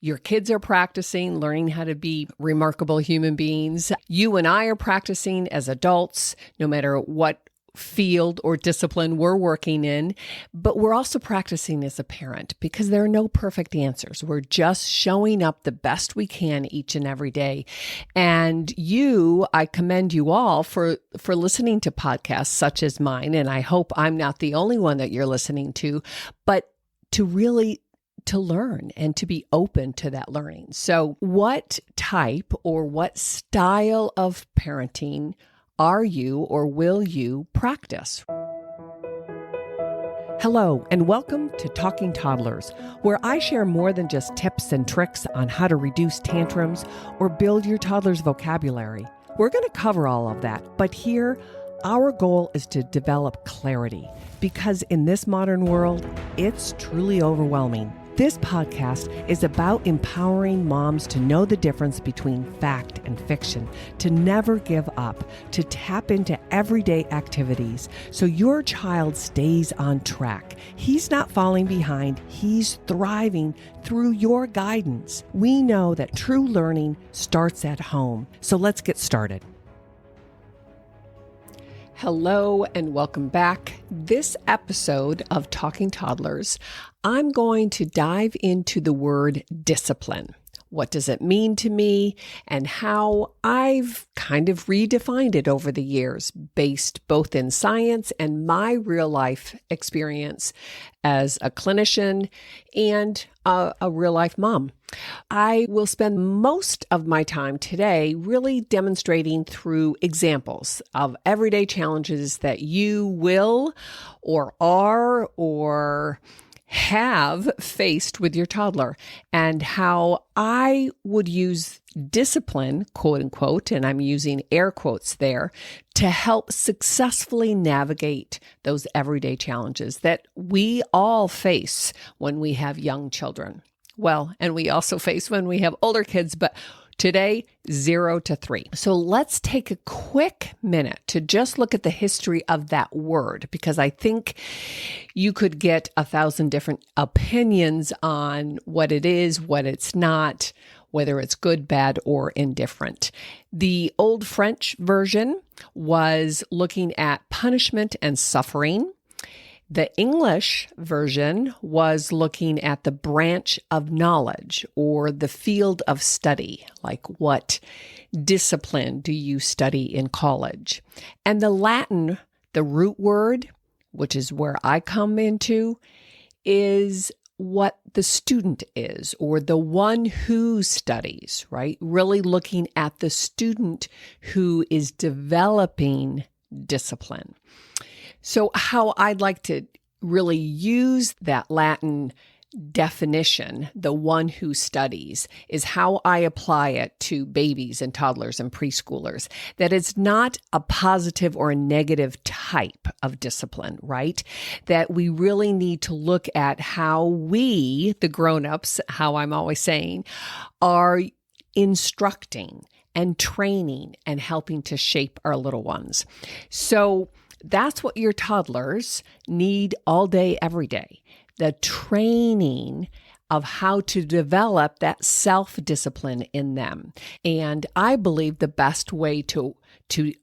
Your kids are practicing, learning how to be remarkable human beings. You and I are practicing as adults, no matter what field or discipline we're working in, but we're also practicing as a parent because there are no perfect answers. We're just showing up the best we can each and every day. And I commend you all for listening to podcasts such as mine. And I hope I'm not the only one that you're listening to, but to learn and to be open to that learning. So what type or what style of parenting are you or will you practice? Hello, and welcome to Talking Toddlers, where I share more than just tips and tricks on how to reduce tantrums or build your toddler's vocabulary. We're going to cover all of that, but here, our goal is to develop clarity, because in this modern world, it's truly overwhelming. This podcast is about empowering moms to know the difference between fact and fiction, to never give up, to tap into everyday activities so your child stays on track. He's not falling behind, he's thriving through your guidance. We know that true learning starts at home, so let's get started. Hello and welcome back. This episode of Talking Toddlers, I'm going to dive into the word discipline. What does it mean to me and how I've kind of redefined it over the years based both in science and my real life experience as a clinician and a real life mom. I will spend most of my time today really demonstrating through examples of everyday challenges that you will or are or have faced with your toddler, and how I would use discipline, quote unquote, and I'm using air quotes there, to help successfully navigate those everyday challenges that we all face when we have young children. Well, and we also face when we have older kids, but today, 0 to 3. So let's take a quick minute to just look at the history of that word, because I think you could get 1,000 different opinions on what it is, what it's not, whether it's good, bad, or indifferent. The old French version was looking at punishment and suffering. The English version was looking at the branch of knowledge or the field of study, like what discipline do you study in college? And the Latin, the root word, which is where I come into, is what the student is, or the one who studies, right? Really looking at the student who is developing discipline. So how I'd like to really use that Latin definition, the one who studies, is how I apply it to babies and toddlers and preschoolers, that it's not a positive or a negative type of discipline, right? That we really need to look at how we, the grown-ups, how I'm always saying, are instructing and training and helping to shape our little ones. So that's what your toddlers need all day, every day. The training of how to develop that self-discipline in them. And I believe the best way to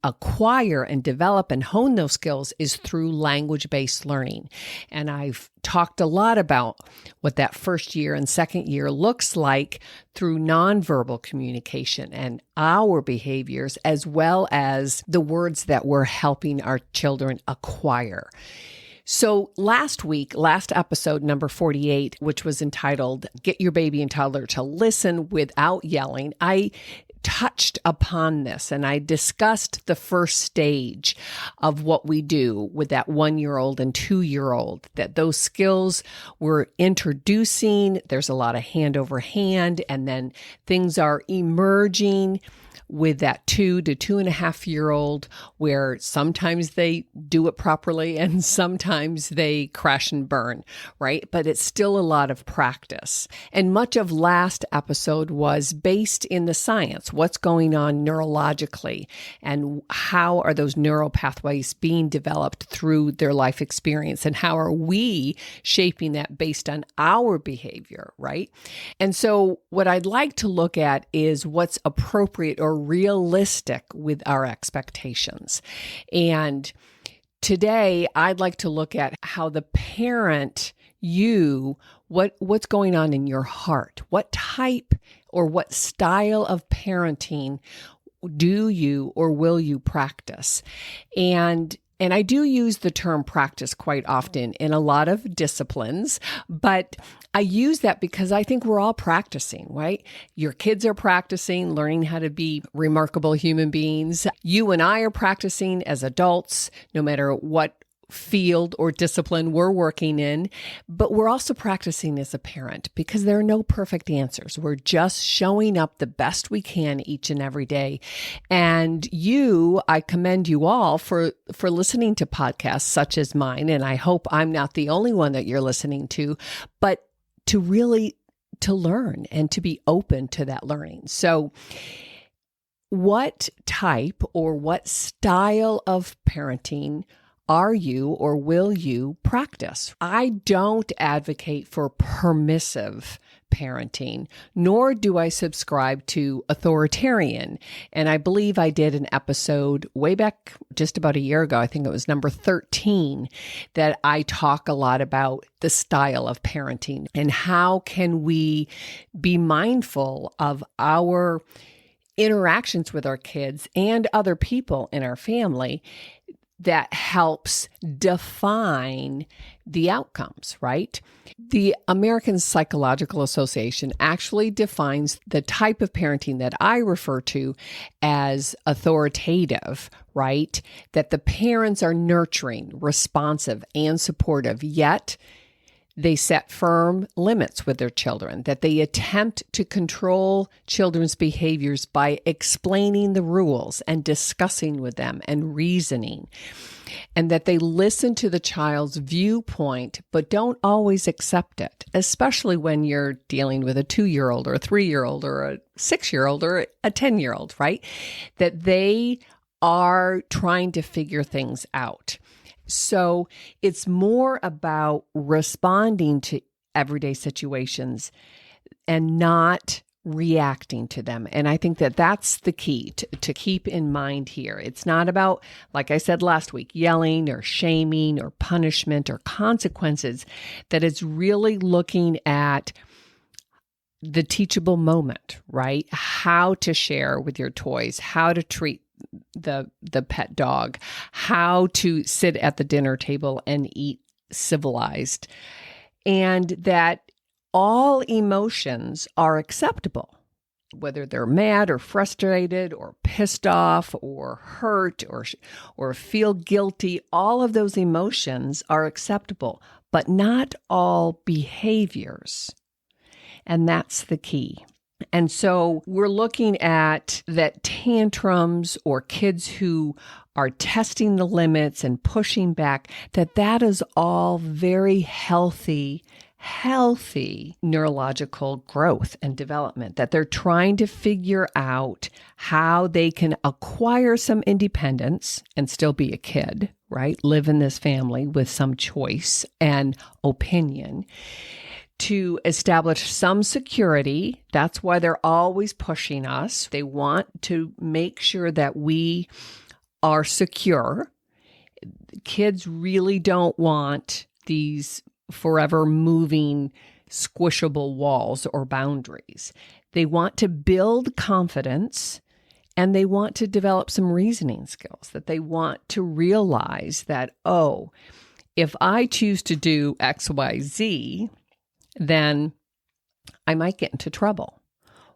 acquire and develop and hone those skills is through language-based learning. And I've talked a lot about what that first year and second year looks like through nonverbal communication and our behaviors, as well as the words that we're helping our children acquire. So last episode, number 48, which was entitled, Get Your Baby and Toddler to Listen Without Yelling, I touched upon this and I discussed the first stage of what we do with that 1-year-old and 2-year-old, that those skills we're introducing, there's a lot of hand over hand, and then things are emerging with that 2 to 2.5-year-old, where sometimes they do it properly and sometimes they crash and burn, right? But it's still a lot of practice. And much of last episode was based in the science. What's going on neurologically and how are those neural pathways being developed through their life experience, and how are we shaping that based on our behavior, right? And so what I'd like to look at is what's appropriate or realistic with our expectations. And today I'd like to look at how the parent, what's going on in your heart? What type or what style of parenting do you or will you practice? And I do use the term practice quite often in a lot of disciplines, but I use that because I think we're all practicing, right? Your kids are practicing, learning how to be remarkable human beings. You and I are practicing as adults, no matter what field or discipline we're working in, but we're also practicing as a parent because there are no perfect answers. We're just showing up the best we can each and every day. And I commend you all for listening to podcasts such as mine. And I hope I'm not the only one that you're listening to, but to learn and to be open to that learning. So what type or what style of parenting are you or will you practice? I don't advocate for permissive parenting, nor do I subscribe to authoritarian. And I believe I did an episode way back just about a year ago, I think it was number 13, that I talk a lot about the style of parenting and how can we be mindful of our interactions with our kids and other people in our family that helps define the outcomes, right? The American Psychological Association actually defines the type of parenting that I refer to as authoritative, right? That the parents are nurturing, responsive, and supportive, yet they set firm limits with their children, that they attempt to control children's behaviors by explaining the rules and discussing with them and reasoning, and that they listen to the child's viewpoint but don't always accept it, especially when you're dealing with a 2-year-old or a 3-year-old or a 6-year-old or a 10-year-old, right? That they are trying to figure things out. So it's more about responding to everyday situations and not reacting to them. And I think that that's the key to keep in mind here. It's not about, like I said last week, yelling or shaming or punishment or consequences, that it's really looking at the teachable moment, right? How to share with your toys, how to treat the pet dog, how to sit at the dinner table and eat civilized, and that all emotions are acceptable, whether they're mad or frustrated or pissed off or hurt or feel guilty. All of those emotions are acceptable, but not all behaviors. And that's the key. And so we're looking at that tantrums or kids who are testing the limits and pushing back, that is all very healthy neurological growth and development, that they're trying to figure out how they can acquire some independence and still be a kid, right? Live in this family with some choice and opinion, to establish some security. That's why they're always pushing us. They want to make sure that we are secure. Kids really don't want these forever moving, squishable walls or boundaries. They want to build confidence, and they want to develop some reasoning skills, that they want to realize that, oh, if I choose to do X, Y, Z, then I might get into trouble,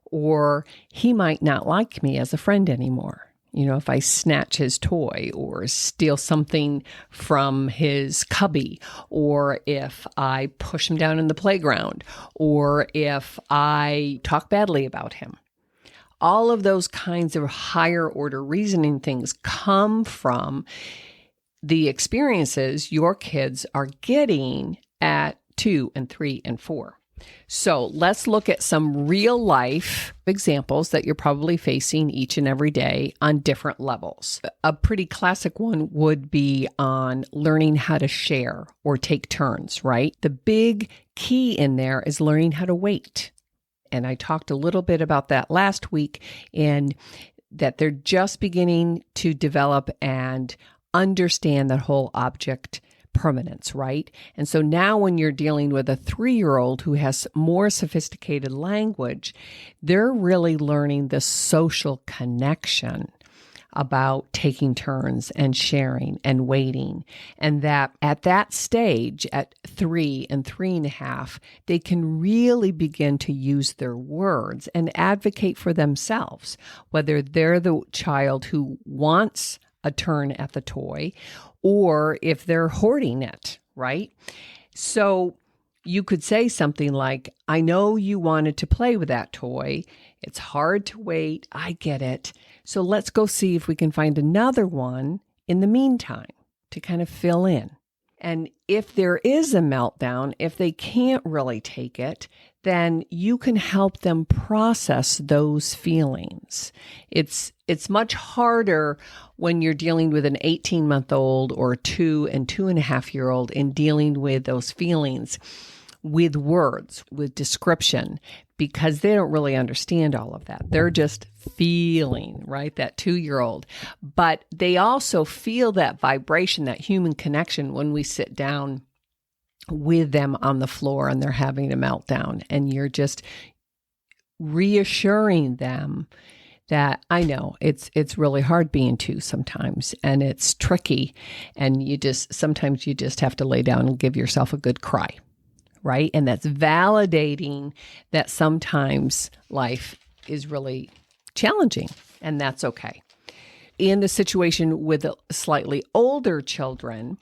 or he might not like me as a friend anymore. You know, if I snatch his toy or steal something from his cubby, or if I push him down in the playground, or if I talk badly about him. All of those kinds of higher order reasoning things come from the experiences your kids are getting at 2 and 3 and 4. So let's look at some real life examples that you're probably facing each and every day on different levels. A pretty classic one would be on learning how to share or take turns, right? The big key in there is learning how to wait. And I talked a little bit about that last week, and that they're just beginning to develop and understand that whole object permanence, right? And so now when you're dealing with a 3-year-old who has more sophisticated language, they're really learning the social connection about taking turns and sharing and waiting. And that at that stage, at 3 and 3.5, they can really begin to use their words and advocate for themselves, whether they're the child who wants a turn at the toy, or if they're hoarding it, right? So you could say something like, I know you wanted to play with that toy. It's hard to wait. I get it. So let's go see if we can find another one in the meantime to kind of fill in. And if there is a meltdown, if they can't really take it, then you can help them process those feelings. It's much harder when you're dealing with an 18-month-old or 2 and 2.5-year-old in dealing with those feelings with words, with description, because they don't really understand all of that. They're just feeling, right? That 2-year-old. But they also feel that vibration, that human connection when we sit down with them on the floor and they're having a meltdown, and you're just reassuring them that I know it's really hard being 2 sometimes, and it's tricky, and sometimes you just have to lay down and give yourself a good cry, right? And that's validating that sometimes life is really challenging, and that's okay. In the situation with slightly older children,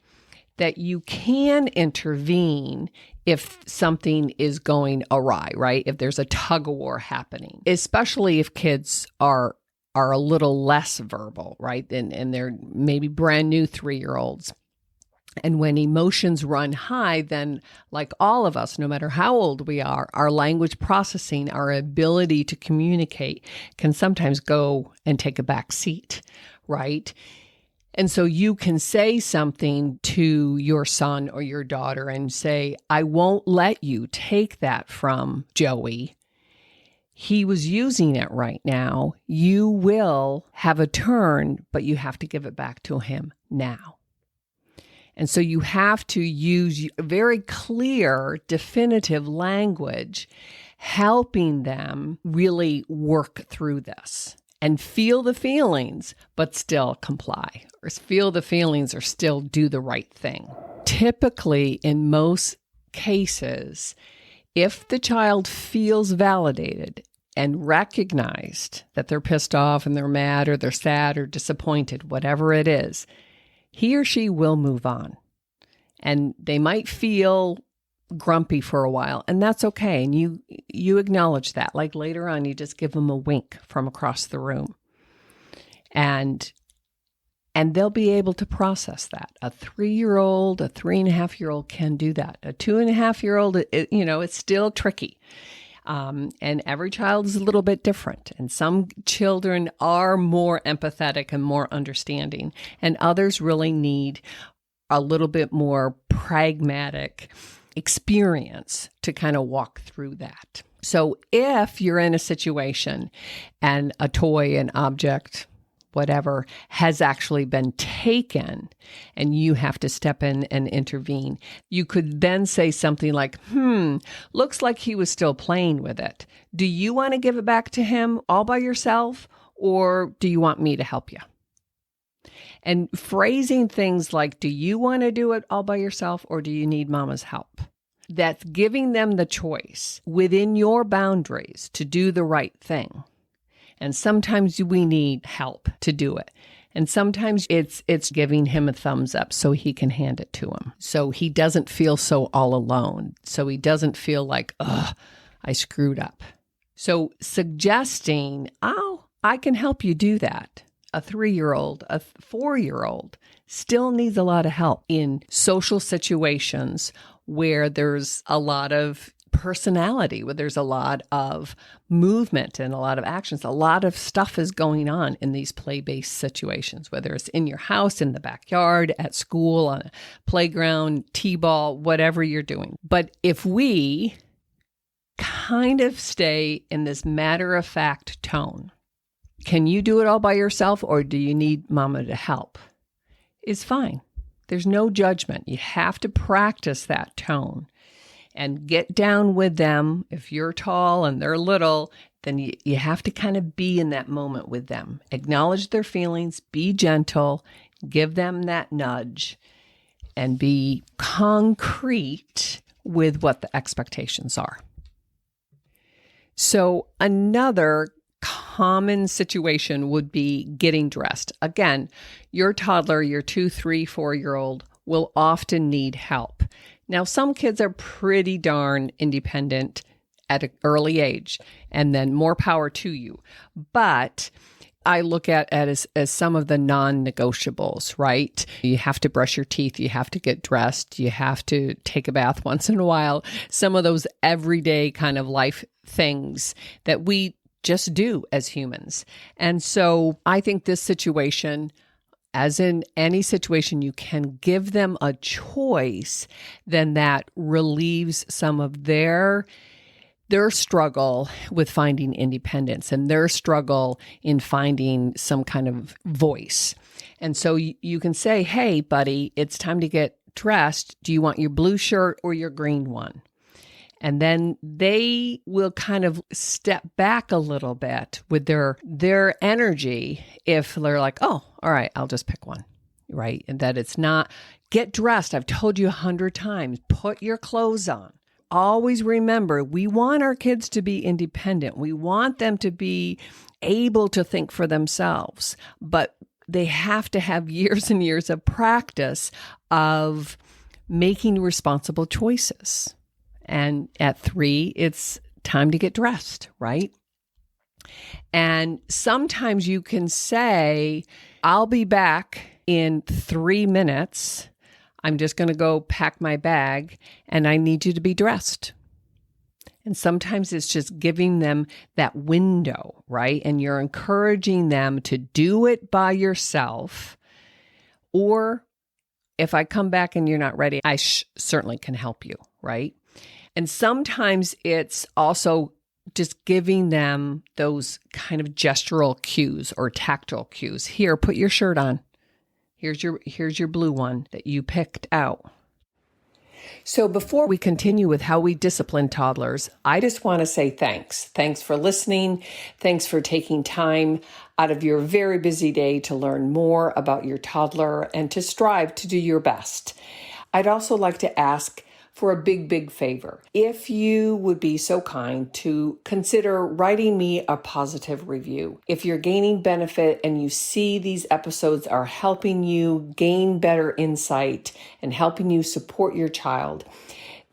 that you can intervene if something is going awry, right? If there's a tug of war happening, especially if kids are a little less verbal, right? And they're maybe brand new 3-year-olds. And when emotions run high, then like all of us, no matter how old we are, our language processing, our ability to communicate can sometimes go and take a back seat, right? And so you can say something to your son or your daughter and say, I won't let you take that from Joey. He was using it right now. You will have a turn, but you have to give it back to him now. And so you have to use very clear, definitive language, helping them really work through this and feel the feelings, but still comply, or feel the feelings or still do the right thing. Typically, in most cases, if the child feels validated and recognized that they're pissed off and they're mad or they're sad or disappointed, whatever it is, he or she will move on. And they might feel grumpy for a while, and that's okay. And you acknowledge that. Like later on, you just give them a wink from across the room. And they'll be able to process that. A 3-year-old, a 3.5-year-old can do that. A 2.5-year-old, it's still tricky. And every child is a little bit different. And some children are more empathetic and more understanding, and others really need a little bit more pragmatic experience to kind of walk through that. So if you're in a situation and a toy, an object, whatever, has actually been taken and you have to step in and intervene, you could then say something like, looks like he was still playing with it. Do you want to give it back to him all by yourself, or do you want me to help you? And phrasing things like, do you want to do it all by yourself, or do you need mama's help? That's giving them the choice within your boundaries to do the right thing. And sometimes we need help to do it. And sometimes it's giving him a thumbs up so he can hand it to him. So he doesn't feel so all alone. So he doesn't feel like, I screwed up. So suggesting, I'll I can help you do that. A 3-year-old, a 4-year-old still needs a lot of help in social situations where there's a lot of personality, where there's a lot of movement and a lot of actions. A lot of stuff is going on in these play-based situations, whether it's in your house, in the backyard, at school, on a playground, t-ball, whatever you're doing. But if we kind of stay in this matter-of-fact tone, can you do it all by yourself or do you need mama to help? It's fine. There's no judgment. You have to practice that tone and get down with them. If you're tall and they're little, then you have to kind of be in that moment with them. Acknowledge their feelings, be gentle, give them that nudge, and be concrete with what the expectations are. So another common situation would be getting dressed. Again, your toddler, your 2, 3, 4-year-old will often need help. Now, some kids are pretty darn independent at an early age, and then more power to you. But I look at it as some of the non-negotiables, right? You have to brush your teeth. You have to get dressed. You have to take a bath once in a while. Some of those everyday kind of life things that we just do as humans. And so I think this situation, as in any situation, you can give them a choice, then that relieves some of their struggle with finding independence and their struggle in finding some kind of voice. And so you can say, hey, buddy, it's time to get dressed. Do you want your blue shirt or your green one? And then they will kind of step back a little bit with their energy if they're like, oh, all right, I'll just pick one, right? And that it's not, get dressed. I've told you 100 times, put your clothes on. Always remember, we want our kids to be independent. We want them to be able to think for themselves, but they have to have years and years of practice of making responsible choices. And at 3, it's time to get dressed, right? And sometimes you can say, I'll be back in 3 minutes. I'm just going to go pack my bag and I need you to be dressed. And sometimes it's just giving them that window, right? And you're encouraging them to do it by yourself. Or if I come back and you're not ready, I certainly can help you, right? And sometimes it's also just giving them those kind of gestural cues or tactile cues. Here, put your shirt on. Here's your blue one that you picked out. So before we continue with how we discipline toddlers, I just want to say thanks. Thanks for listening. Thanks for taking time out of your very busy day to learn more about your toddler and to strive to do your best. I'd also like to ask for a big, big favor. If you would be so kind to consider writing me a positive review. If you're gaining benefit and you see these episodes are helping you gain better insight and helping you support your child,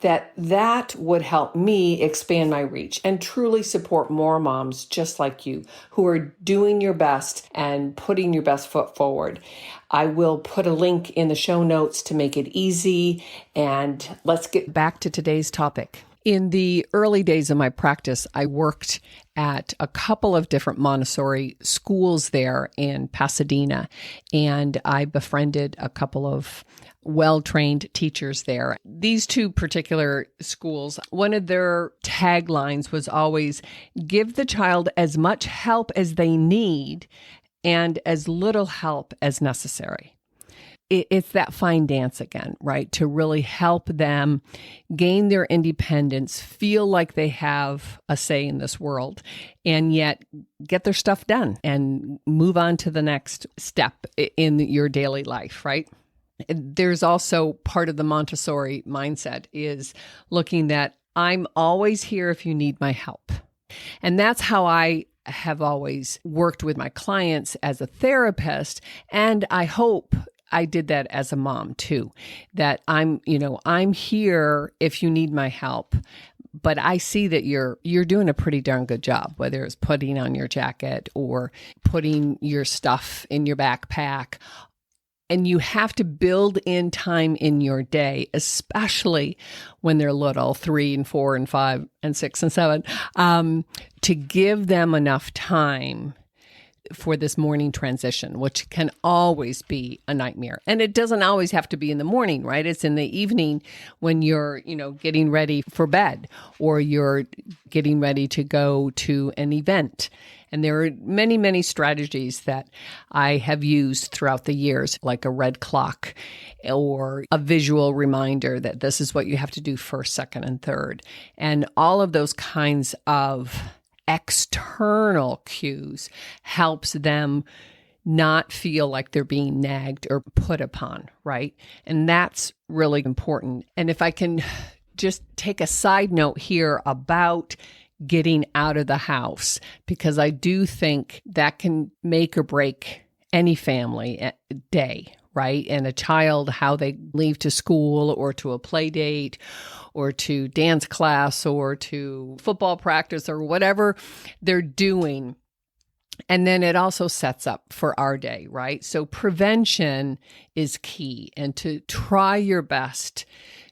that would help me expand my reach and truly support more moms just like you who are doing your best and putting your best foot forward. I will put a link in the show notes to make it easy. And let's get back to today's topic. In the early days of my practice, I worked at a couple of different Montessori schools there in Pasadena, and I befriended a couple of well-trained teachers there. These 2 particular schools, one of their taglines was always, give the child as much help as they need and as little help as necessary. It's that fine dance again, right? To really help them gain their independence, feel like they have a say in this world, and yet get their stuff done and move on to the next step in your daily life, right? There's also part of the Montessori mindset is looking that I'm always here if you need my help. And that's how I have always worked with my clients as a therapist. And I hope I did that as a mom too, that I'm here if you need my help, But I see that you're doing a pretty darn good job, whether it's putting on your jacket or putting your stuff in your backpack. And you have to build in time in your day, especially when they're little, 3 and 4 and 5 and 6 and 7, to give them enough time for this morning transition, which can always be a nightmare. And it doesn't always have to be in the morning, right? It's in the evening when you're, getting ready for bed or you're getting ready to go to an event. And there are many, many strategies that I have used throughout the years, like a red clock or a visual reminder that this is what you have to do first, second, and third. And all of those kinds of external cues helps them not feel like they're being nagged or put upon, right? And that's really important. And if I can just take a side note here about getting out of the house, because I do think that can make or break any family day, right? And a child, how they leave to school or to a play date or to dance class or to football practice or whatever they're doing. And then it also sets up for our day, right? So prevention is key, and to try your best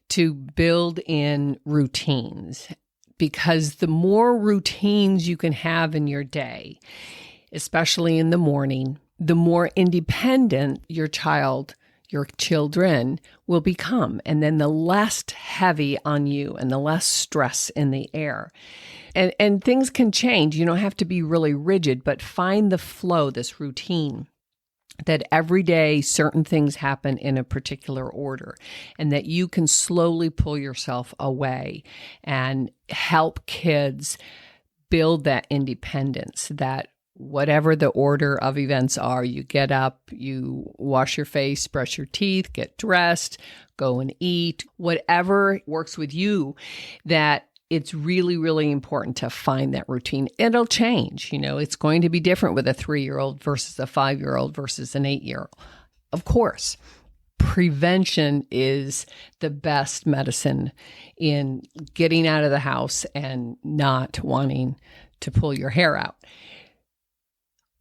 to build in routines, because the more routines you can have in your day, especially in the morning, the more independent your children will become. And then the less heavy on you and the less stress in the air. And things can change. You don't have to be really rigid, but find the flow, this routine, that every day certain things happen in a particular order, and that you can slowly pull yourself away and help kids build that independence, that whatever the order of events are, you get up, you wash your face, brush your teeth, get dressed, go and eat, whatever works with you, that it's really, really important to find that routine. It'll change. It's going to be different with a 3-year-old versus a 5-year-old versus an 8-year-old. Of course, prevention is the best medicine in getting out of the house and not wanting to pull your hair out.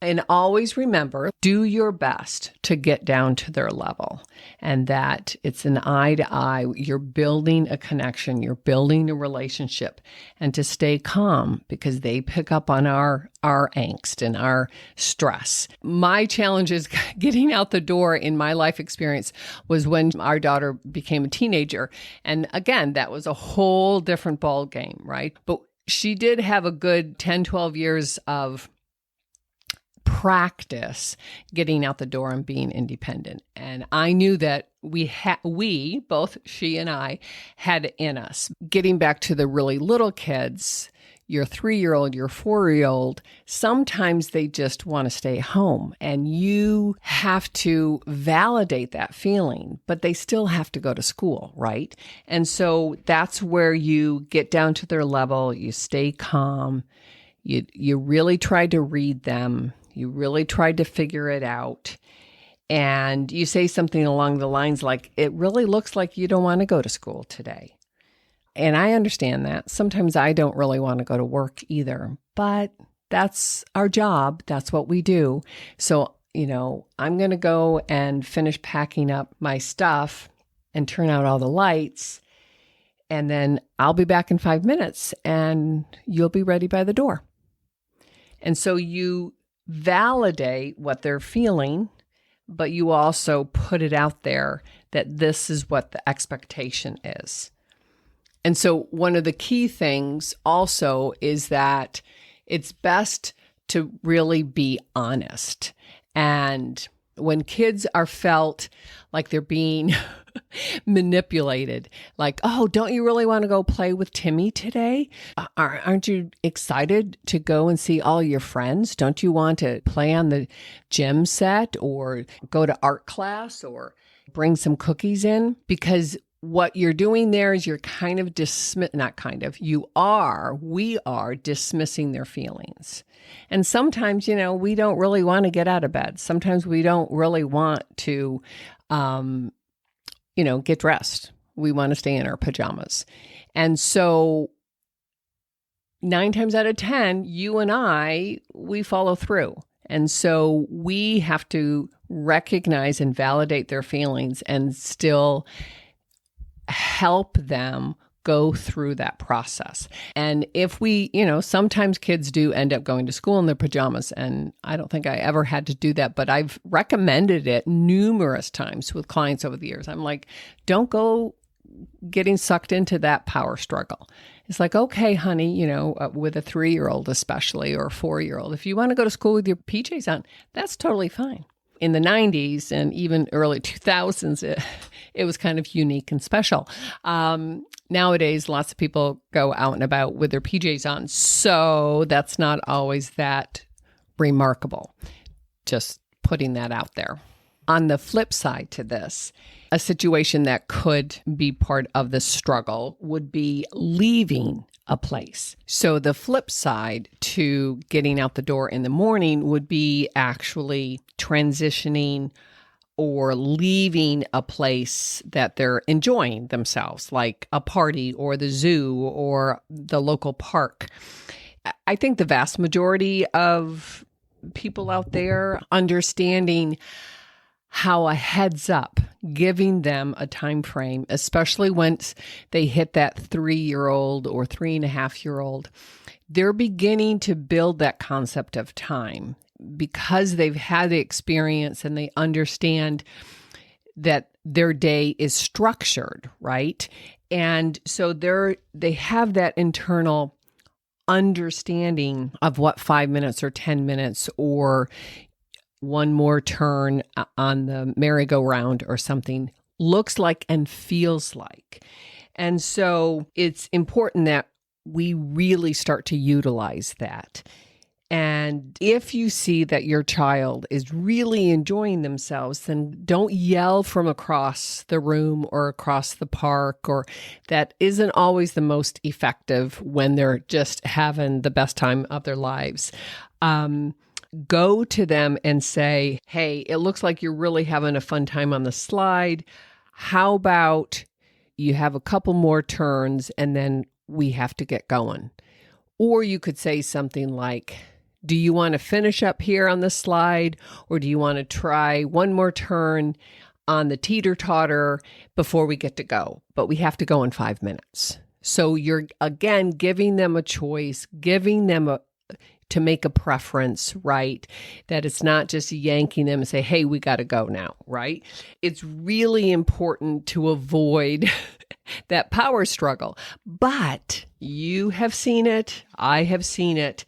And always remember, do your best to get down to their level, and that it's an eye to eye. You're building a connection, you're building a relationship, and to stay calm, because they pick up on our angst and our stress. My challenges getting out the door in my life experience was when our daughter became a teenager. And again, that was a whole different ball game, right? But she did have a good 10, 12 years of practice getting out the door and being independent. And I knew that we both, she and I, had it in us. Getting back to the really little kids, your 3-year-old, your 4-year-old, sometimes they just want to stay home, and you have to validate that feeling, but they still have to go to school, right? And so that's where you get down to their level, you stay calm, you really try to read them. You really tried to figure it out. And you say something along the lines like, it really looks like you don't want to go to school today. And I understand that. Sometimes I don't really want to go to work either, but that's our job. That's what we do. So, I'm going to go and finish packing up my stuff and turn out all the lights. And then I'll be back in 5 minutes and you'll be ready by the door. And so you validate what they're feeling, but you also put it out there that this is what the expectation is. And so one of the key things also is that it's best to really be honest. And when kids are felt like they're being manipulated, like, oh, don't you really want to go play with Timmy today? Aren't you excited to go and see all your friends? Don't you want to play on the gym set or go to art class or bring some cookies in? Because what you're doing there is you're kind of we are dismissing their feelings. And sometimes, we don't really want to get out of bed. Sometimes we don't really want to, get dressed. We want to stay in our pajamas. And so 9 times out of 10, you and we follow through. And so we have to recognize and validate their feelings and still help them go through that process. And if we, sometimes kids do end up going to school in their pajamas, and I don't think I ever had to do that, but I've recommended it numerous times with clients over the years. I'm like, don't go getting sucked into that power struggle. It's like, okay, honey, with a 3-year-old especially, or a 4-year-old, if you want to go to school with your PJs on, that's totally fine. In the 90s and even early 2000s, it was kind of unique and special. Nowadays, lots of people go out and about with their PJs on, so that's not always that remarkable. Just putting that out there. On the flip side to this, a situation that could be part of the struggle would be leaving a place. So the flip side to getting out the door in the morning would be actually transitioning or leaving a place that they're enjoying themselves, like a party or the zoo or the local park. I think the vast majority of people out there understanding how a heads up, giving them a time frame, especially once they hit that 3-year-old or 3.5-year-old, they're beginning to build that concept of time because they've had the experience and they understand that their day is structured, right? And so they have that internal understanding of what 5 minutes or 10 minutes or one more turn on the merry-go-round or something looks like and feels like. And so it's important that we really start to utilize that. And if you see that your child is really enjoying themselves, then don't yell from across the room or across the park, or that isn't always the most effective when they're just having the best time of their lives. Go to them and say, hey, it looks like you're really having a fun time on the slide. How about you have a couple more turns and then we have to get going? Or you could say something like, do you want to finish up here on the slide, or do you want to try one more turn on the teeter-totter before we get to go? But we have to go in 5 minutes. So you're, again, giving them a choice, giving them to make a preference, right? That it's not just yanking them and say, hey, we got to go now, right? It's really important to avoid that power struggle. But you have seen it, I have seen it,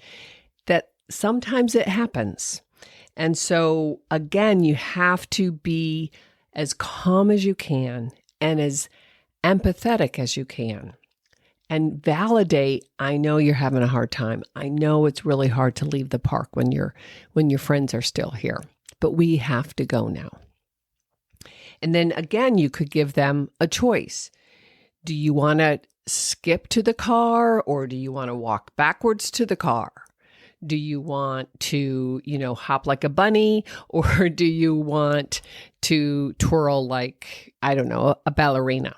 that sometimes it happens. And so, again, you have to be as calm as you can and as empathetic as you can. And validate, I know you're having a hard time. I know it's really hard to leave the park when your friends are still here, but we have to go now. And then again, you could give them a choice. Do you want to skip to the car, or do you want to walk backwards to the car? Do you want to, hop like a bunny, or do you want to twirl like, I don't know, a ballerina?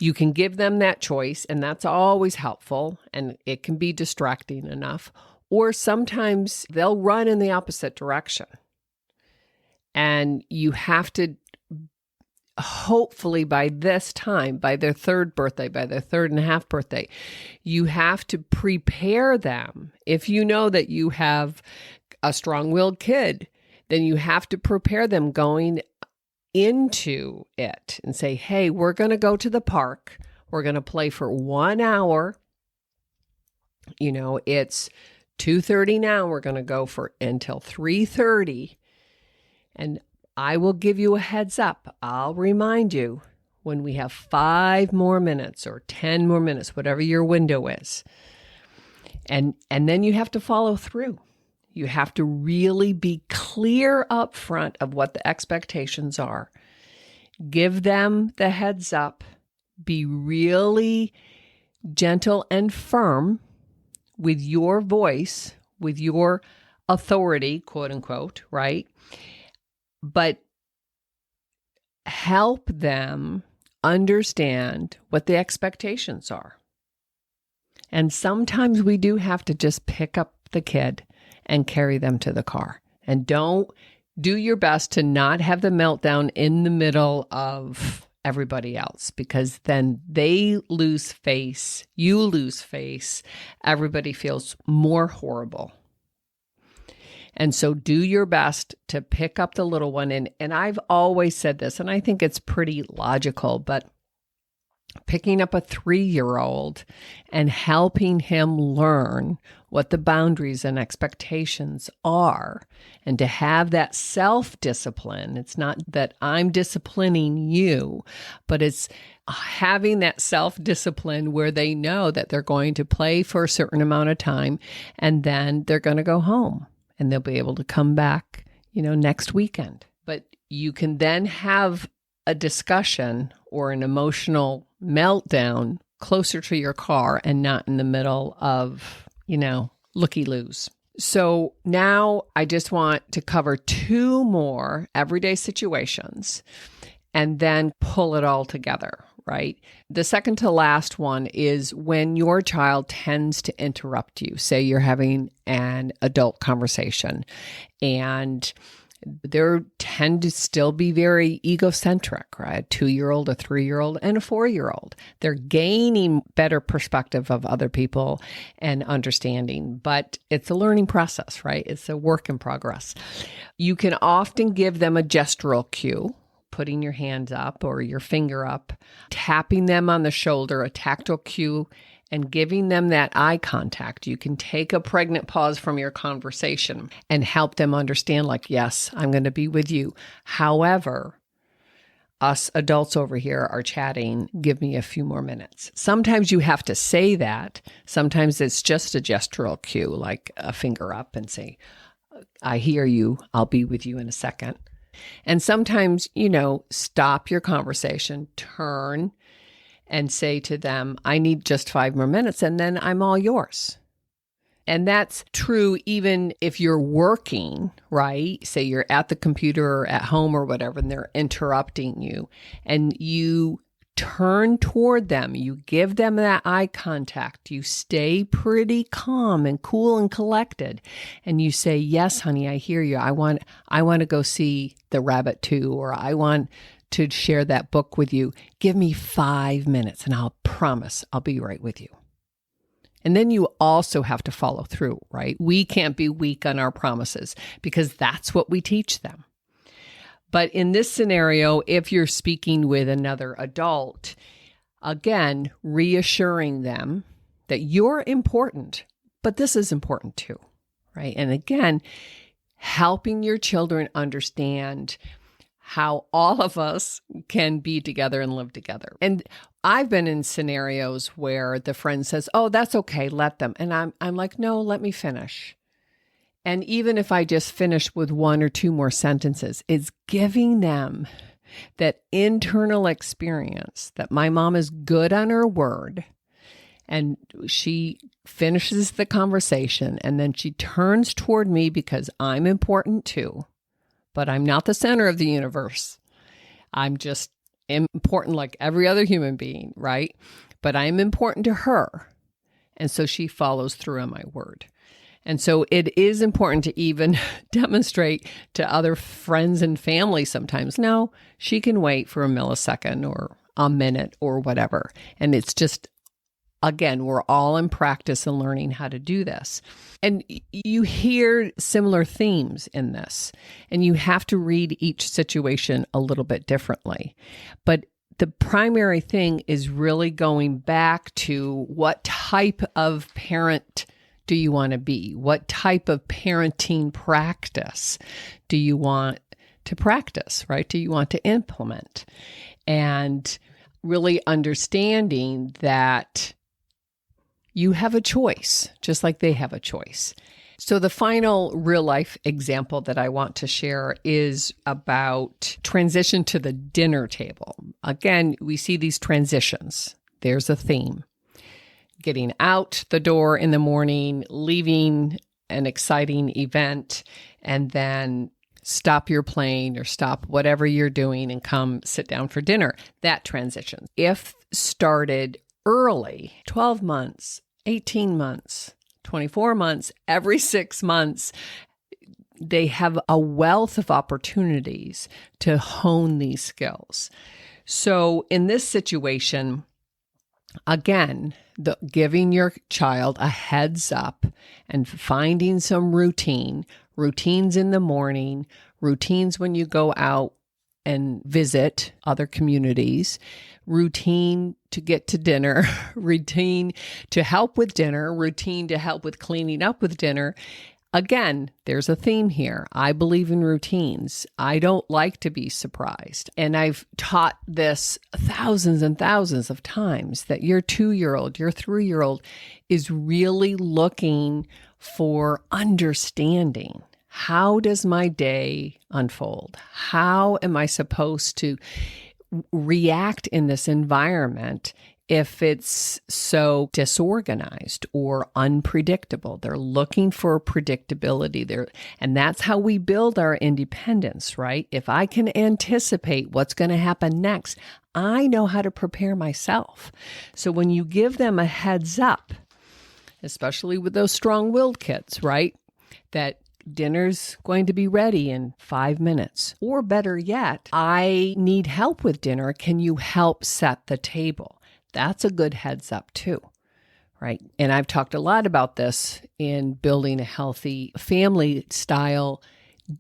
You can give them that choice, and that's always helpful, and it can be distracting enough. Or sometimes they'll run in the opposite direction. And you have to, hopefully by this time, by their 3rd birthday, by their 3.5 birthday, you have to prepare them. If you know that you have a strong-willed kid, then you have to prepare them going into it and say, hey, we're going to go to the park. We're going to play for 1 hour. It's 2:30 now. We're going to go for until 3:30. And I will give you a heads up. I'll remind you when we have 5 more minutes or 10 more minutes, whatever your window is. And then you have to follow through. You have to really be clear up front of what the expectations are. Give them the heads up. Be really gentle and firm with your voice, with your authority, quote unquote, right? But help them understand what the expectations are. And sometimes we do have to just pick up the kid and carry them to the car. And don't do your best to not have the meltdown in the middle of everybody else, because then they lose face, you lose face, everybody feels more horrible. And so do your best to pick up the little one. And I've always said this, and I think it's pretty logical, but picking up a 3-year-old and helping him learn what the boundaries and expectations are, and to have that self-discipline. It's not that I'm disciplining you, but it's having that self-discipline where they know that they're going to play for a certain amount of time and then they're going to go home and they'll be able to come back, next weekend. But you can then have a discussion or an emotional meltdown closer to your car and not in the middle of, looky-loos. So now I just want to cover 2 more everyday situations and then pull it all together, right? The second to last one is when your child tends to interrupt you. Say you're having an adult conversation and they tend to still be very egocentric, right? A 2-year-old, a 3-year-old, and a 4-year-old. They're gaining better perspective of other people and understanding, but it's a learning process, right? It's a work in progress. You can often give them a gestural cue, putting your hands up or your finger up, tapping them on the shoulder, a tactile cue, and giving them that eye contact. You can take a pregnant pause from your conversation and help them understand, like, yes, I'm going to be with you. However, us adults over here are chatting. Give me a few more minutes. Sometimes you have to say that. Sometimes it's just a gestural cue, like a finger up and say, I hear you. I'll be with you in a second. And sometimes, stop your conversation, turn, and say to them, I need just 5 more minutes, and then I'm all yours. And that's true even if you're working, right? Say you're at the computer or at home or whatever, and they're interrupting you, and you turn toward them, you give them that eye contact, you stay pretty calm and cool and collected, and you say, yes, honey, I hear you. I want to go see the rabbit too, or I want to share that book with you. Give me 5 minutes and I'll promise I'll be right with you. And then you also have to follow through, right? We can't be weak on our promises because that's what we teach them. But in this scenario, if you're speaking with another adult, again, reassuring them that you're important, but this is important too, right? And again, helping your children understand how all of us can be together and live together. And I've been in scenarios where the friend says, oh, that's okay, let them. And I'm like, no, let me finish. And even if I just finish with 1 or 2 more sentences, it's giving them that internal experience that my mom is good on her word. And she finishes the conversation and then she turns toward me because I'm important too. But I'm not the center of the universe. I'm just important like every other human being, right? But I'm important to her. And so she follows through on my word. And so it is important to even demonstrate to other friends and family sometimes, no, she can wait for a millisecond or a minute or whatever. And it's just, again, we're all in practice and learning how to do this. And you hear similar themes in this, and you have to read each situation a little bit differently. But the primary thing is really going back to what type of parent do you want to be? What type of parenting practice do you want to practice, right? Do you want to implement? And really understanding that you have a choice, just like they have a choice. So the final real life example that I want to share is about transition to the dinner table. Again, we see these transitions. There's a theme. Getting out the door in the morning, leaving an exciting event, and then stop your plane or stop whatever you're doing and come sit down for dinner. That transition, if started early, 12 months, 18 months, 24 months, every 6 months, they have a wealth of opportunities to hone these skills. So in this situation, again, giving your child a heads up and finding some routines in the morning, routines when you go out and visit other communities, routine to get to dinner, routine to help with dinner, routine to help with cleaning up with dinner. Again, there's a theme here. I believe in routines. I don't like to be surprised. And I've taught this thousands and thousands of times that your 2-year-old, your 3-year-old is really looking for understanding. How does my day unfold? How am I supposed to react in this environment if it's so disorganized or unpredictable? They're looking for predictability. And that's how we build our independence, right? If I can anticipate what's going to happen next, I know how to prepare myself. So when you give them a heads up, especially with those strong-willed kids, right? That dinner's going to be ready in 5 minutes. Or better yet, I need help with dinner. Can you help set the table? That's a good heads up too, right? And I've talked a lot about this in building a healthy family style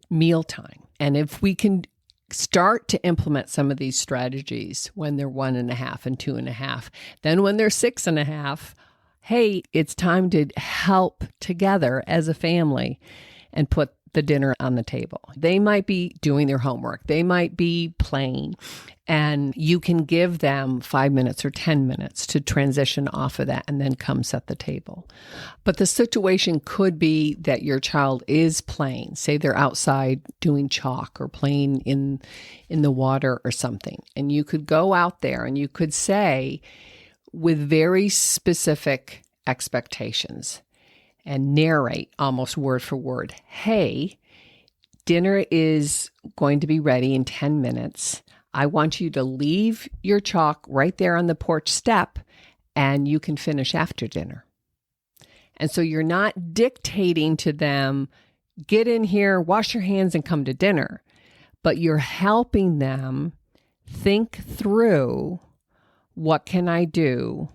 mealtime. And if we can start to implement some of these strategies when they're 1.5 and 2.5, then when they're 6.5, hey, it's time to help together as a family and put the dinner on the table. They might be doing their homework. They might be playing, and you can give them 5 minutes or 10 minutes to transition off of that and then come set the table. But the situation could be that your child is playing. Say they're outside doing chalk or playing in the water or something. And you could go out there and you could say with very specific expectations, and narrate almost word for word, hey, dinner is going to be ready in 10 minutes. I want you to leave your chalk right there on the porch step, and you can finish after dinner. And so you're not dictating to them, get in here, wash your hands, and come to dinner. But you're helping them think through, what can I do?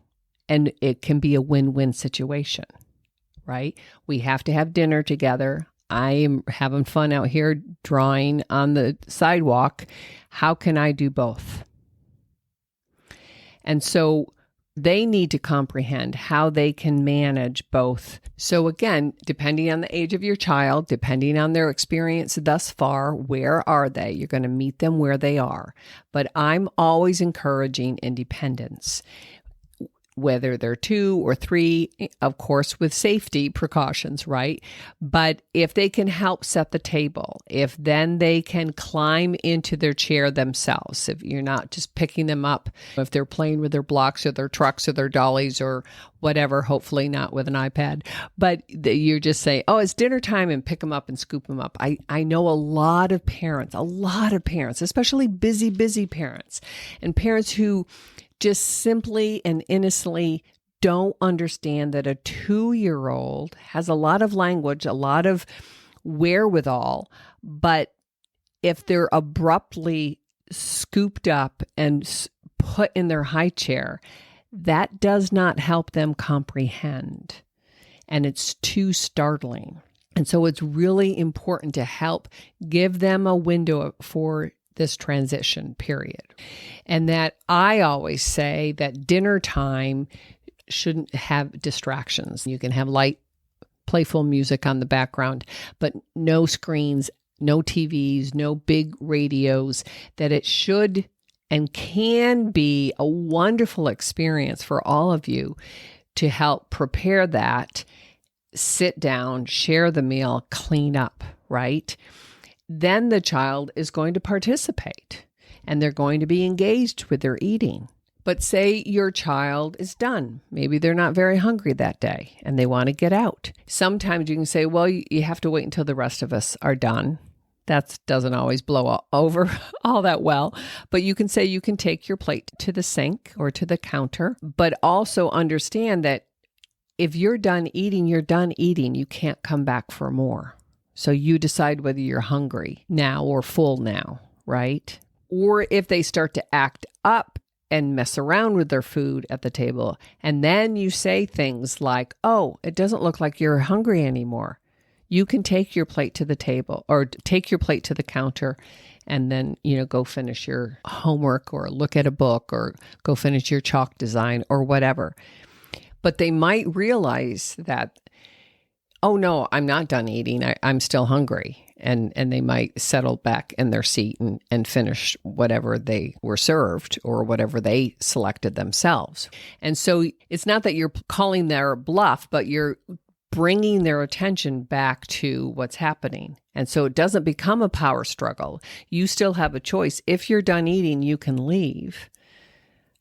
And it can be a win-win situation. Right? We have to have dinner together. I am having fun out here drawing on the sidewalk. How can I do both? And so they need to comprehend how they can manage both. So again, depending on the age of your child, depending on their experience thus far, where are they? You're going to meet them where they are. But I'm always encouraging independence. Whether they're 2 or 3, of course, with safety precautions, right? But if they can help set the table, if then they can climb into their chair themselves, if you're not just picking them up, if they're playing with their blocks or their trucks or their dollies or whatever, hopefully not with an iPad, but you just say, oh, it's dinner time, and pick them up and scoop them up. I know a lot of parents, especially busy parents, and parents who just simply and innocently don't understand that a 2-year-old has a lot of language, a lot of wherewithal, but if they're abruptly scooped up and put in their high chair, that does not help them comprehend, and it's too startling. And so it's really important to help give them a window for this transition period. And that I always say that dinner time shouldn't have distractions. You can have light, playful music on the background, but no screens, no TVs, no big radios, that it should and can be a wonderful experience for all of you to help prepare that, sit down, share the meal, clean up, right? Then the child is going to participate and they're going to be engaged with their eating. But say your child is done. Maybe they're not very hungry that day and they want to get out. Sometimes you can say, well, you have to wait until the rest of us are done. That doesn't always blow over all that well. But you can say you can take your plate to the sink or to the counter, but also understand that if you're done eating, you're done eating. You can't come back for more. So you decide whether you're hungry now or full now, right? Or if they start to act up and mess around with their food at the table, and then you say things like, oh, it doesn't look like you're hungry anymore. You can take your plate to the table or take your plate to the counter and then, go finish your homework or look at a book or go finish your chalk design or whatever. But they might realize that, oh no, I'm not done eating. I'm still hungry. And they might settle back in their seat and finish whatever they were served or whatever they selected themselves. And so it's not that you're calling their bluff, but you're bringing their attention back to what's happening. And so it doesn't become a power struggle. You still have a choice. If you're done eating, you can leave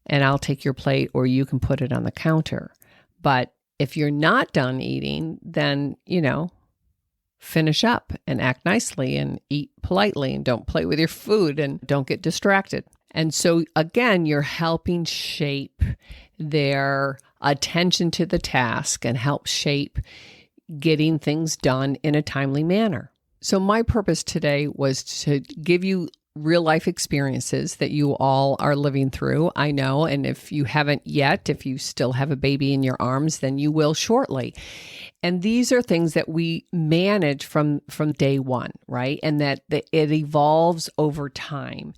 and I'll take your plate or you can put it on the counter. But if you're not done eating, then, finish up and act nicely and eat politely and don't play with your food and don't get distracted. And so again, you're helping shape their attention to the task and help shape getting things done in a timely manner. So my purpose today was to give you real life experiences that you all are living through. I know. And if you haven't yet, if you still have a baby in your arms, then you will shortly. And these are things that we manage from day one, right? And that it evolves over time.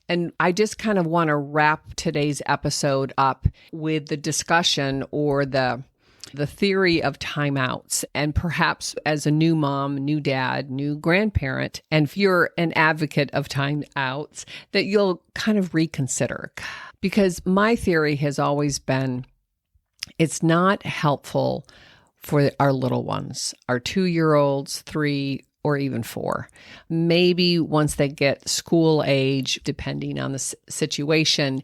And I just kind of want to wrap today's episode up with the discussion or the theory of timeouts. And perhaps as a new mom, new dad, new grandparent, and if you're an advocate of timeouts, that you'll kind of reconsider. Because my theory has always been, it's not helpful for our little ones, our 2-year-olds, 3, or even 4. Maybe once they get school age, depending on the situation.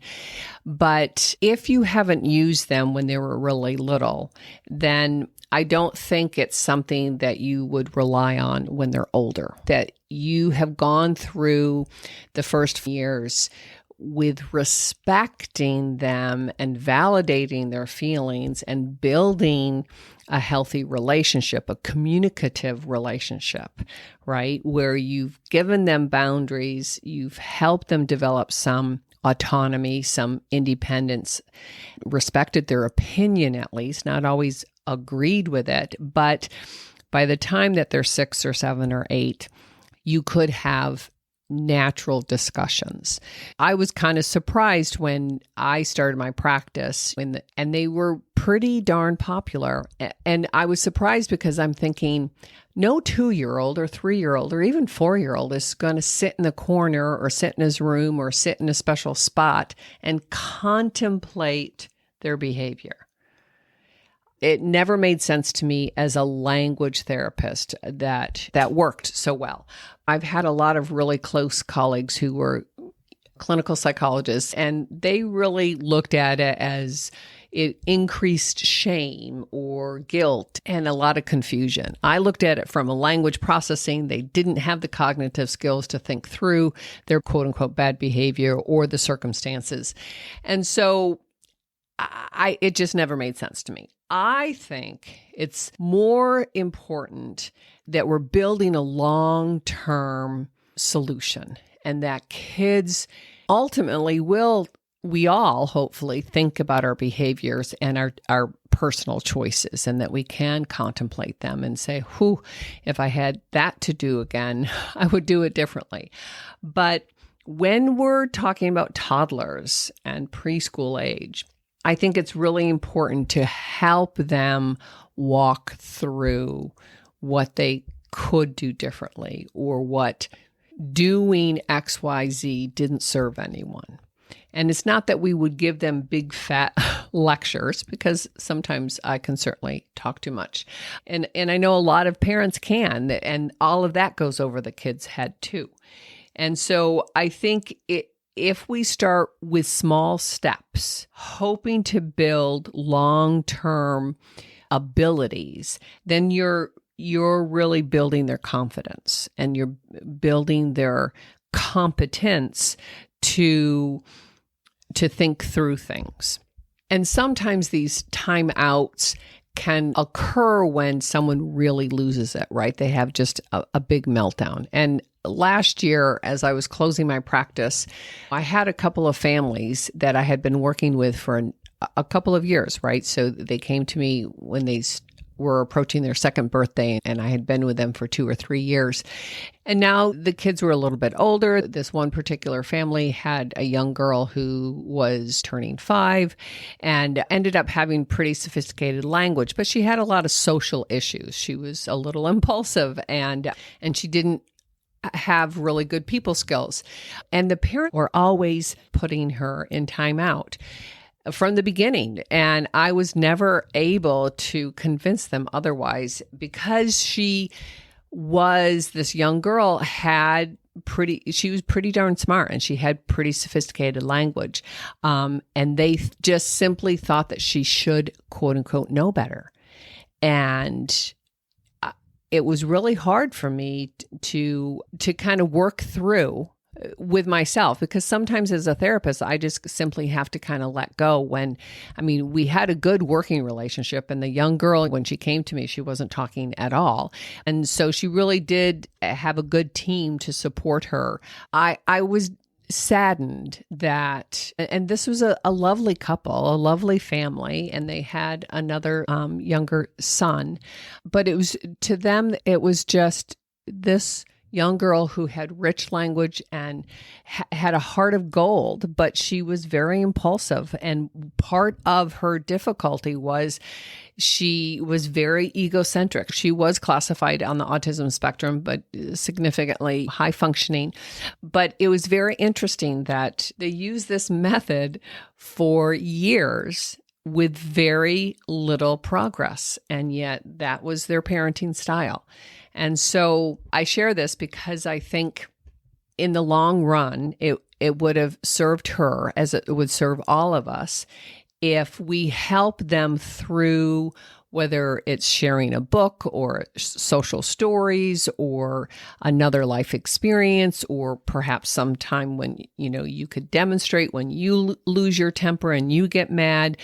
But if you haven't used them when they were really little, then I don't think it's something that you would rely on when they're older. That you have gone through the first years with respecting them and validating their feelings and building a healthy relationship, a communicative relationship, right? Where you've given them boundaries, you've helped them develop some autonomy, some independence, respected their opinion at least, not always agreed with it. But by the time that they're 6 or 7 or 8, you could have natural discussions. I was kind of surprised when I started my practice and they were pretty darn popular. And I was surprised because I'm thinking no 2-year-old or 3-year-old or even 4-year-old is going to sit in the corner or sit in his room or sit in a special spot and contemplate their behavior. It never made sense to me as a language therapist that worked so well. I've had a lot of really close colleagues who were clinical psychologists, and they really looked at it as it increased shame or guilt and a lot of confusion. I looked at it from a language processing. They didn't have the cognitive skills to think through their quote unquote bad behavior or the circumstances. And so it just never made sense to me. I think it's more important that we're building a long-term solution and that kids ultimately we all hopefully think about our behaviors and our personal choices and that we can contemplate them and say, if I had that to do again, I would do it differently. But when we're talking about toddlers and preschool age, I think it's really important to help them walk through what they could do differently or what doing XYZ didn't serve anyone. And it's not that we would give them big fat lectures, because sometimes I can certainly talk too much. And I know a lot of parents can, and all of that goes over the kid's head too. And so I think if we start with small steps, hoping to build long-term abilities, then you're really building their confidence and you're building their competence to think through things. And sometimes these timeouts can occur when someone really loses it, right? They have just a big meltdown. And last year, as I was closing my practice, I had a couple of families that I had been working with for a couple of years, right? So they came to me when they were approaching their second birthday, and I had been with them for 2 or 3 years. And now the kids were a little bit older. This one particular family had a young girl who was turning 5 and ended up having pretty sophisticated language, but she had a lot of social issues. She was a little impulsive and she didn't have really good people skills. And the parents were always putting her in timeout from the beginning. And I was never able to convince them otherwise, because she was, this young girl she was pretty darn smart, and she had pretty sophisticated language. And they just simply thought that she should, quote unquote, know better. And it was really hard for me to kind of work through with myself, because sometimes as a therapist, I just simply have to kind of let go. We had a good working relationship, and the young girl, when she came to me, she wasn't talking at all. And so she really did have a good team to support her. I was saddened that, and this was a lovely couple, a lovely family, and they had another younger son, but it was, to them, it was just this young girl who had rich language and had a heart of gold, but she was very impulsive. And part of her difficulty was she was very egocentric. She was classified on the autism spectrum, but significantly high functioning. But it was very interesting that they used this method for years with very little progress. And yet that was their parenting style. And so I share this because I think in the long run, it would have served her, as it would serve all of us, if we help them through, whether it's sharing a book or social stories or another life experience, or perhaps some time when, you could demonstrate when you lose your temper and you get mad,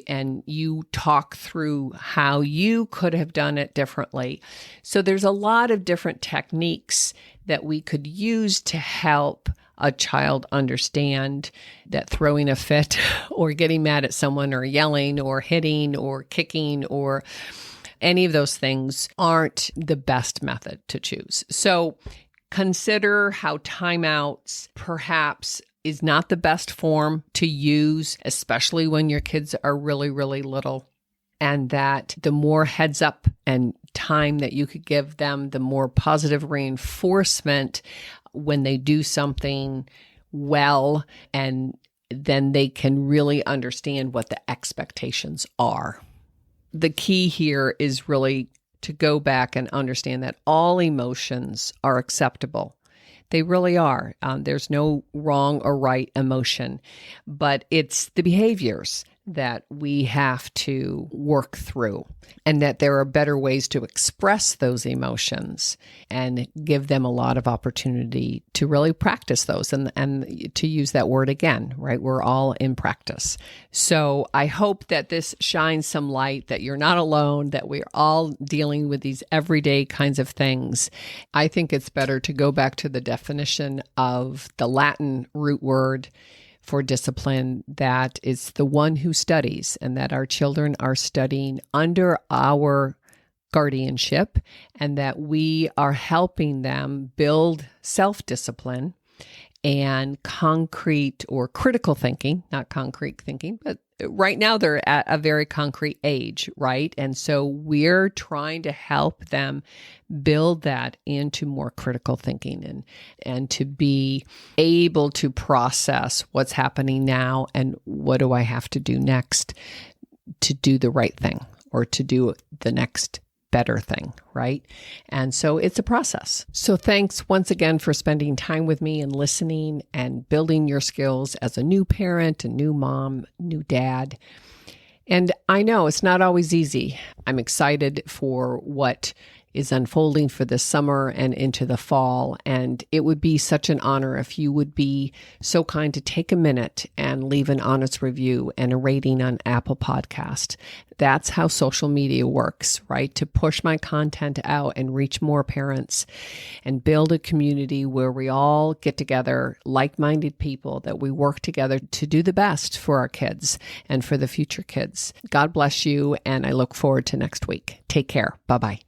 and you talk through how you could have done it differently. So there's a lot of different techniques that we could use to help a child understand that throwing a fit or getting mad at someone or yelling or hitting or kicking or any of those things aren't the best method to choose. So consider how timeouts perhaps is not the best form to use, especially when your kids are really, really little. And that the more heads up and time that you could give them, the more positive reinforcement when they do something well, and then they can really understand what the expectations are. The key here is really to go back and understand that all emotions are acceptable. They really are. There's no wrong or right emotion, but it's the behaviors that we have to work through, and that there are better ways to express those emotions and give them a lot of opportunity to really practice those, and to use that word again, right? We're all in practice. So I hope that this shines some light, that you're not alone, that we're all dealing with these everyday kinds of things. I think it's better to go back to the definition of the Latin root word for discipline, that is the one who studies, and that our children are studying under our guardianship, and that we are helping them build self-discipline and concrete or critical thinking, not concrete thinking, but right now they're at a very concrete age, right? And so we're trying to help them build that into more critical thinking, and to be able to process what's happening now and what do I have to do next to do the right thing, or to do the next better thing, right? And so it's a process. So thanks once again for spending time with me and listening and building your skills as a new parent, a new mom, new dad. And I know it's not always easy. I'm excited for what is unfolding for this summer and into the fall. And it would be such an honor if you would be so kind to take a minute and leave an honest review and a rating on Apple Podcast. That's how social media works, right? To push my content out and reach more parents and build a community where we all get together, like-minded people, that we work together to do the best for our kids and for the future kids. God bless you, and I look forward to next week. Take care. Bye-bye.